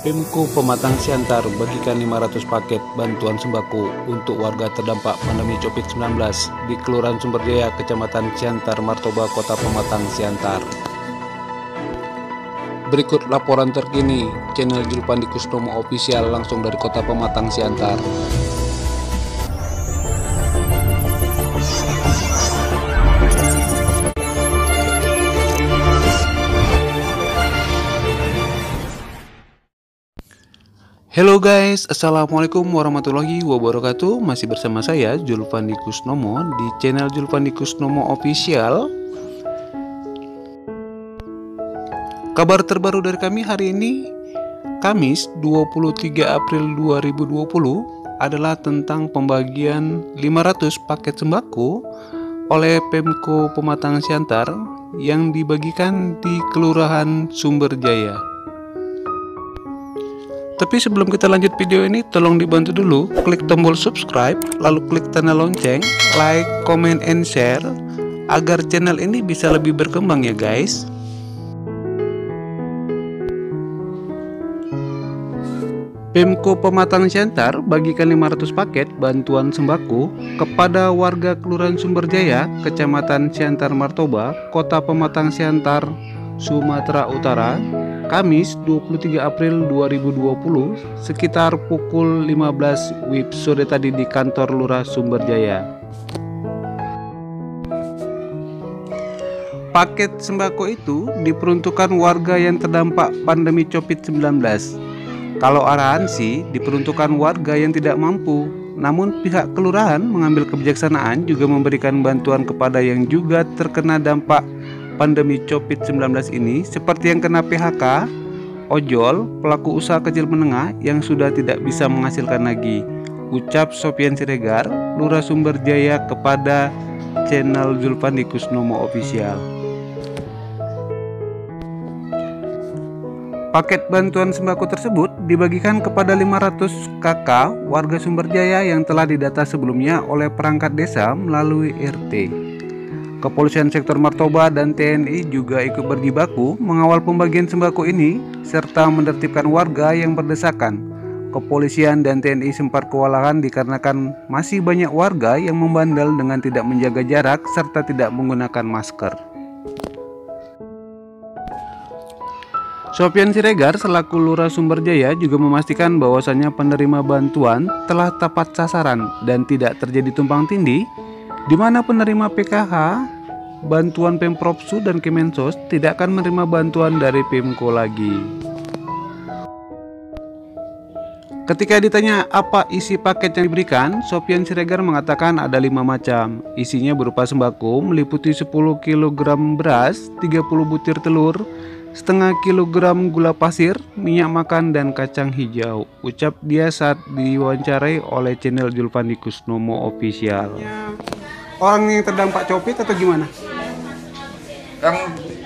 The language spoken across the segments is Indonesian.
Pemko Pematang Siantar bagikan 500 paket bantuan sembako untuk warga terdampak pandemi COVID-19 di Kelurahan Sumberjaya, Kecamatan Siantar Martoba, Kota Pematang Siantar. Berikut laporan terkini channel Julpandi Kusnomo Official langsung dari Kota Pematang Siantar. Halo guys, assalamualaikum warahmatullahi wabarakatuh. Masih bersama saya Julpandi Kusnomo di channel Julpandi Kusnomo Official. Kabar terbaru dari kami hari ini, Kamis 23 April 2020, adalah tentang pembagian 500 paket sembako oleh Pemko Pematang Siantar yang dibagikan di Kelurahan Sumberjaya. Tapi sebelum kita lanjut video ini, tolong dibantu dulu klik tombol subscribe, lalu klik tanda lonceng, like, comment, and share agar channel ini bisa lebih berkembang ya guys. Pemko Pematang Siantar bagikan 500 paket bantuan sembako kepada warga Kelurahan Sumberjaya, Kecamatan Siantar Martoba, Kota Pematang Siantar, Sumatera Utara, Kamis 23 April 2020 sekitar pukul 15 WIB sore tadi di kantor Lurah Sumberjaya. Paket sembako itu diperuntukkan warga yang terdampak pandemi COVID-19. Kalau arahan sih diperuntukkan warga yang tidak mampu, namun pihak kelurahan mengambil kebijaksanaan juga memberikan bantuan kepada yang juga terkena dampak pandemi COVID-19 ini, seperti yang kena PHK, ojol, pelaku usaha kecil menengah yang sudah tidak bisa menghasilkan lagi. Ucap Sofian Siregar, Lurah Sumberjaya kepada channel Julpandi Kusnomo Official. Paket bantuan sembako tersebut dibagikan kepada 500 KK warga Sumberjaya yang telah didata sebelumnya oleh perangkat desa melalui RT. Kepolisian sektor Martoba dan TNI juga ikut berjibaku mengawal pembagian sembako ini serta menertibkan warga yang berdesakan. Kepolisian dan TNI sempat kewalahan dikarenakan masih banyak warga yang membandel dengan tidak menjaga jarak serta tidak menggunakan masker. Sofian Siregar selaku Lurah Sumberjaya juga memastikan bahwasannya penerima bantuan telah tepat sasaran dan tidak terjadi tumpang tindih, di mana penerima PKH, bantuan Pemprov Su dan Kemensos tidak akan menerima bantuan dari Pemko lagi. Ketika ditanya apa isi paket yang diberikan, Sofian Siregar mengatakan ada 5 macam. Isinya berupa sembako meliputi 10 kg beras, 30 butir telur, setengah kilogram gula pasir, minyak makan, dan kacang hijau. Ucap dia saat diwawancarai oleh channel Julpandi Kusnomo Official. Orang yang terdampak COVID atau gimana? Yang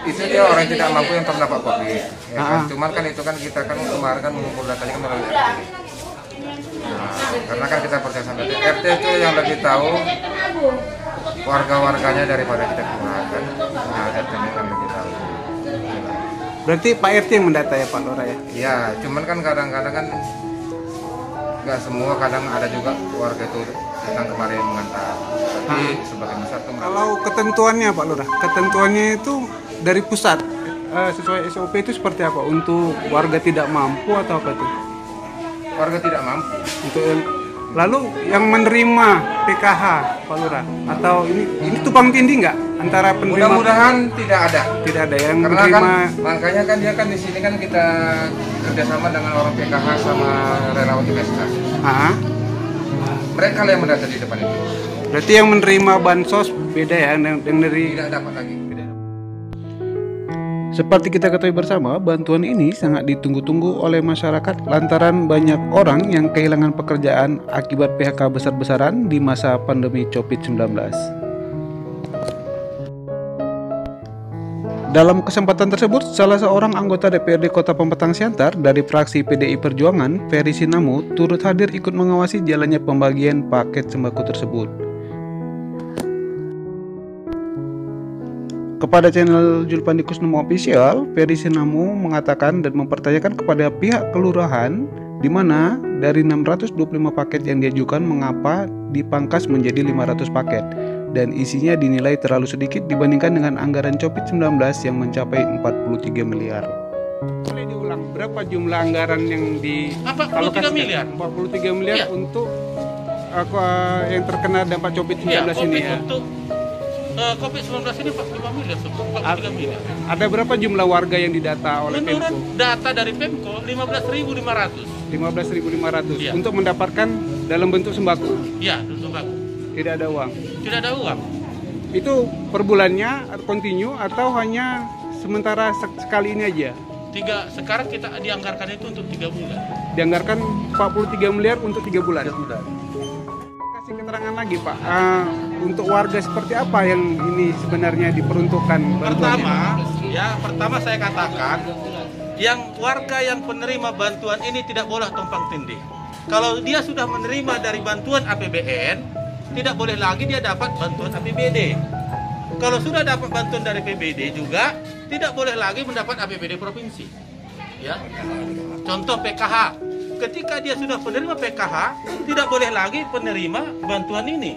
itu dia orang tidak mampu yang terdampak COVID. Ya kan? Cuman kan itu kan kita kan kemarin kan mengumpul datanya kan melalui RT. Nah, karena kan kita percaya sama RT itu yang lebih tahu warga-warganya daripada kita kelurahan kan. Nah, RT-nya kan lebih tahu. Berarti Pak RT yang mendata ya Pak Lurah ya? Iya, cuman kan kadang-kadang kan nggak semua, kadang ada juga warga itu datang kemarin mengantar. Tapi sebagian besar tuh. Kalau ketentuannya Pak Lurah, ketentuannya itu dari pusat sesuai SOP itu seperti apa? Untuk warga tidak mampu atau apa itu? Warga tidak mampu. Lalu yang menerima PKH Pak Lurah, atau ini tumpang tindih nggak antara penerima? Mudah-mudahan tidak ada. Tidak ada yang karena menerima. Kan, makanya kan dia kan di sini kan kita kerjasama dengan orang PKH sama relawan IPSK. Mereka yang mendata di depan itu. Berarti yang menerima bansos beda ya, yang dari tidak dapat lagi. Seperti kita ketahui bersama, bantuan ini sangat ditunggu-tunggu oleh masyarakat lantaran banyak orang yang kehilangan pekerjaan akibat PHK besar-besaran di masa pandemi COVID-19. Dalam kesempatan tersebut, salah seorang anggota DPRD Kota Pematang Siantar dari fraksi PDI Perjuangan, Ferry Sinamu, turut hadir ikut mengawasi jalannya pembagian paket sembako tersebut. Kepada channel Julpandi Kusnumo Official, Ferry Sinamo mengatakan dan mempertanyakan kepada pihak kelurahan di mana dari 625 paket yang diajukan mengapa dipangkas menjadi 500 paket dan isinya dinilai terlalu sedikit dibandingkan dengan anggaran COVID-19 yang mencapai 43 miliar. Boleh diulang berapa jumlah anggaran yang di 43 miliar. 43 miliar Ya. untuk yang terkena dampak COVID-19 Ya, ini ya. untuk COVID-19 ini 45 miliar, 43 miliar. Ada berapa jumlah warga yang didata oleh Menurut Pemko? data dari Pemko 15.500. 15.500 Ya. untuk mendapatkan dalam bentuk sembako. Ya, untuk sembako. Tidak ada uang. Tidak ada uang. Itu per bulannya continue atau hanya sementara sekali ini aja? Sekarang kita dianggarkan itu untuk 3 bulan. Dianggarkan 43 miliar untuk 3 bulan. Kasih keterangan lagi Pak, untuk warga seperti apa yang ini sebenarnya diperuntukkan bantuannya? Pertama saya katakan, yang warga yang penerima bantuan ini tidak boleh tumpang tindih. Kalau dia sudah menerima dari bantuan APBN, tidak boleh lagi dia dapat bantuan APBD. Kalau sudah dapat bantuan dari PBD juga, tidak boleh lagi mendapat APBD provinsi. Ya. Contoh PKH. Ketika dia sudah penerima PKH, tidak boleh lagi penerima bantuan ini.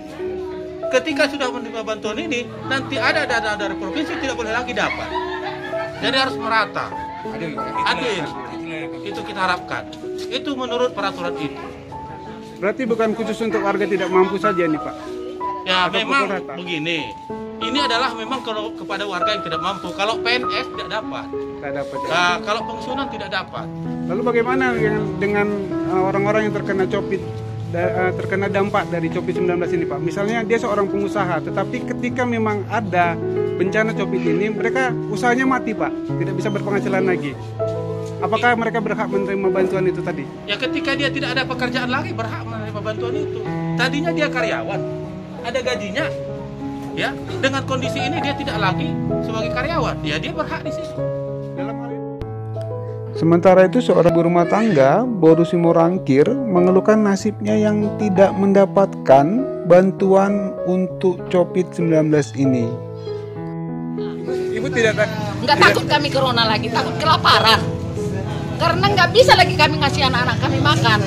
Ketika sudah menerima bantuan ini, nanti ada dana dari provinsi tidak boleh lagi dapat. Jadi harus merata. Adil. Itu kita harapkan. Itu menurut peraturan itu. Berarti bukan khusus untuk warga tidak mampu saja nih Pak? Ya Atau memang pukul rata? begini. Ini adalah memang kalau kepada warga yang tidak mampu. Kalau PNS tidak dapat. Tidak dapat ya? Nah, kalau pensiunan tidak dapat. Lalu bagaimana dengan orang-orang yang terkena dampak dari COVID-19 ini Pak? Misalnya dia seorang pengusaha, tetapi ketika memang ada bencana COVID ini, mereka usahanya mati Pak, tidak bisa berpenghasilan lagi. Apakah mereka berhak menerima bantuan itu tadi? Ya ketika dia tidak ada pekerjaan lagi berhak menerima bantuan itu. Tadinya dia karyawan, ada gajinya. Ya, dengan kondisi ini dia tidak lagi sebagai karyawan. Ya dia berhak di situ. Sementara itu seorang ibu rumah tangga, Boru Simorangkir, mengeluhkan nasibnya yang tidak mendapatkan bantuan untuk COVID-19 ini. Ibu tidak takut kami corona lagi, takut kelaparan. Karena nggak bisa lagi kami ngasih anak-anak kami makan.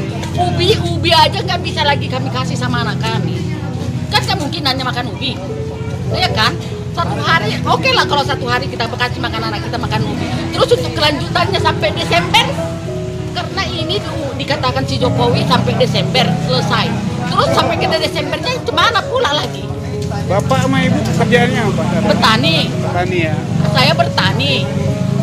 Ubi aja nggak bisa lagi kami kasih sama anak kami. Kan nggak mungkin hanya makan ubi, ya kan? Satu hari, oke lah kalau satu hari kita kasih makan anak kita makan ubi. Terus untuk kelanjutannya sampai Desember, karena ini dikatakan si Jokowi sampai Desember selesai. Terus sampai ke Desembernya kemana pula lagi? Bapak sama ibu pekerjaannya apa? Bertani. Bertani ya. Saya bertani.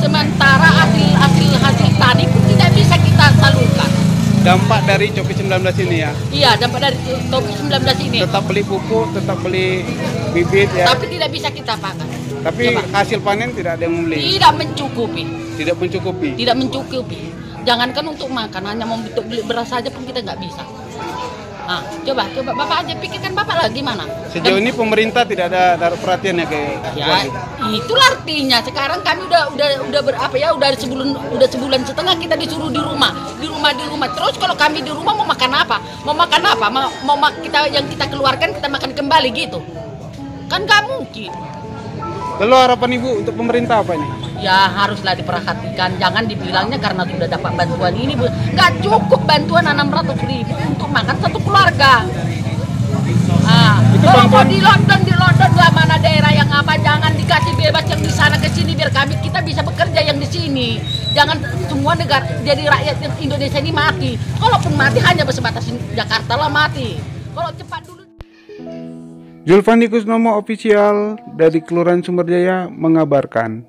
Sementara hasil tani pun tidak bisa kita salurkan. Dampak dari COVID-19 ini ya? Iya, dampak dari COVID-19 ini. Tetap beli pupuk, tetap beli bibit ya? Tapi tidak bisa kita pakai. Tapi hasil panen tidak ada yang membeli? Tidak mencukupi. Tidak mencukupi? Tidak mencukupi. Jangankan untuk makan, hanya untuk beli beras saja pun kita nggak bisa. Nah, coba Bapak aja pikirkan Bapak lagi gimana? Sejauh ini pemerintah tidak ada taruh perhatian ya kayak ya, itulah artinya sekarang kami udah sebulan setengah kita disuruh di rumah. Terus kalau kami di rumah mau makan apa? Kita yang kita keluarkan kita makan kembali gitu. Kan nggak mungkin. Lalu harapan Ibu untuk pemerintah apa ini? Ya haruslah diperhatikan, jangan dibilangnya karena sudah dapat bantuan ini, nggak cukup bantuan 600.000 untuk makan satu keluarga. Kalau mau di London lah mana daerah yang apa, jangan dikasih bebas yang di sana ke sini biar kita bisa bekerja yang di sini. Jangan semua negara jadi rakyat Indonesia ini mati. Kalaupun mati hanya bersebatas Jakarta lah mati. Kalau cepat dulu. Julpandi Kusnumo Official dari Kelurahan Sumberjaya mengabarkan.